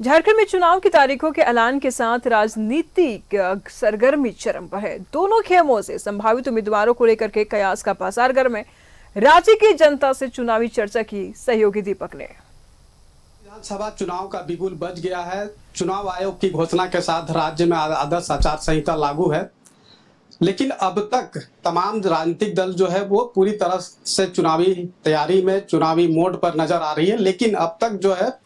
झारखंड में चुनाव की तारीखों के ऐलान के साथ राजनीतिक सरगर्मी चरम पर है। दोनों खेमों से संभावित उम्मीदवारों को लेकर के कयास का पसार गर्म है। रांची की जनता से चुनावी चर्चा की सहयोगी दीपक ने। विधानसभा चुनाव का बिगुल बज गया है। चुनाव आयोग की घोषणा के साथ राज्य में आदर्श आचार संहिता लागू है, लेकिन अब तक तमाम राजनीतिक दल जो है वो पूरी तरह से चुनावी तैयारी में, चुनावी मोड पर नजर आ रही है। लेकिन अब तक जो है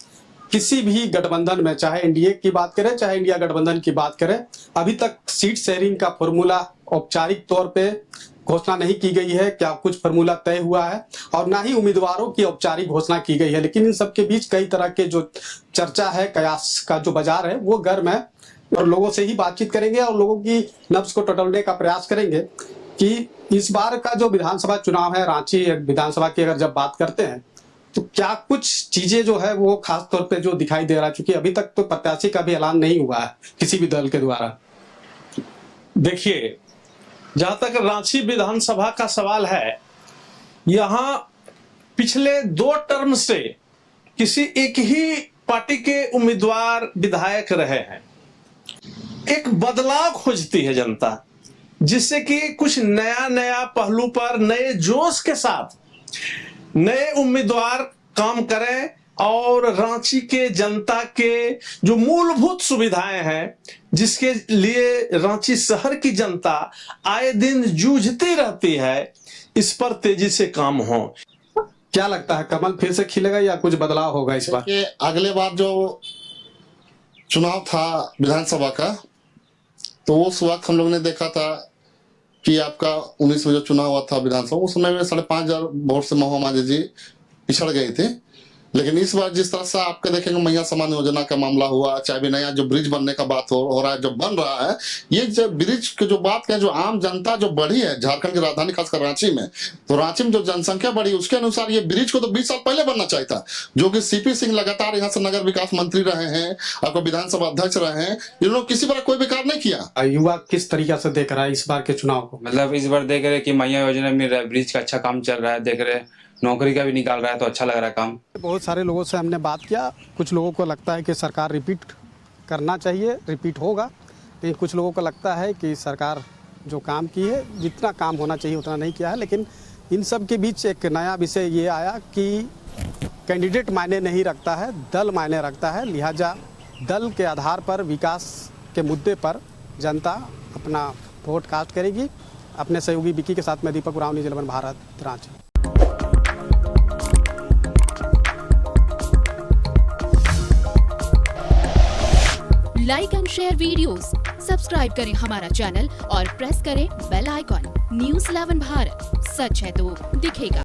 किसी भी गठबंधन में, चाहे एनडीए की बात करें चाहे इंडिया गठबंधन की बात करें, अभी तक सीट शेयरिंग का फॉर्मूला औपचारिक तौर पे घोषणा नहीं की गई है। क्या कुछ फॉर्मूला तय हुआ है और ना ही उम्मीदवारों की औपचारिक घोषणा की गई है। लेकिन इन सबके बीच कई तरह के जो चर्चा है, कयास का जो बाजार है वो गर्म है और लोगों से ही बातचीत करेंगे और लोगों की नब्ज को टटोलने का प्रयास करेंगे कि इस बार का जो विधानसभा चुनाव है, रांची विधानसभा की अगर जब बात करते हैं तो क्या कुछ चीजें जो है वो खास तौर पे जो दिखाई दे रहा है, क्योंकि अभी तक तो प्रत्याशी का भी ऐलान नहीं हुआ है किसी भी दल के द्वारा। देखिए, जहां तक रांची विधानसभा का सवाल है, यहां पिछले 2 टर्म से किसी एक ही पार्टी के उम्मीदवार विधायक रहे हैं। एक बदलाव खोजती है जनता, जिससे कि कुछ नया पहलू पर नए जोश के साथ नए उम्मीदवार काम करें और रांची के जनता के जो मूलभूत सुविधाएं हैं, जिसके लिए रांची शहर की जनता आए दिन जूझती रहती है, इस पर तेजी से काम हो। क्या लगता है, कमल फिर से खिलेगा या कुछ बदलाव होगा इस बार? अगले बार जो चुनाव था विधानसभा का, तो उस वक्त हम लोग ने देखा था कि आपका 19 में जो चुनाव हुआ था विधानसभा, उस समय में 5,500 वोट से महुआ माझी जी पिछड़ गए थे। लेकिन इस बार जिस तरह से आपके देखेंगे मैया समान योजना का मामला हुआ, चाहे भी नया जो ब्रिज बनने का बात हो रहा है, जो बन रहा है, ये जो ब्रिज की जो बात है, जो आम जनता जो बढ़ी है झारखंड की राजधानी खासकर रांची में, तो रांची में जो जनसंख्या बढ़ी उसके अनुसार ये ब्रिज को तो 20 साल पहले बनना चाहिए था। जो कि सीपी सिंह लगातार यहाँ से नगर विकास मंत्री रहे हैं, आपको विधानसभा अध्यक्ष रहे हैं, इन्होंने किसी बार कोई विकास नहीं किया। युवा किस तरीके से देख रहा है इस बार के चुनाव को? मतलब इस बार देख रहे कि मैया योजना में ब्रिज का अच्छा काम चल रहा है, देख रहे नौकरी का भी निकाल रहा है, तो अच्छा लग रहा है काम। बहुत सारे लोगों से हमने बात किया, कुछ लोगों को लगता है कि सरकार रिपीट करना चाहिए, रिपीट होगा, लेकिन कुछ लोगों को लगता है कि सरकार जो काम की है, जितना काम होना चाहिए उतना नहीं किया है। लेकिन इन सब के बीच एक नया विषय ये आया कि कैंडिडेट मायने नहीं रखता है, दल मायने रखता है। लिहाजा दल के आधार पर विकास के मुद्दे पर जनता अपना वोट कास्ट करेगी। अपने सहयोगी विकी के साथ में Deepak Oraon, news 11 Bharat, Ranchi. Like and share videos, subscribe करें हमारा चैनल और प्रेस करें बेल आइकॉन। न्यूज़ 11 भारत, सच है तो दिखेगा।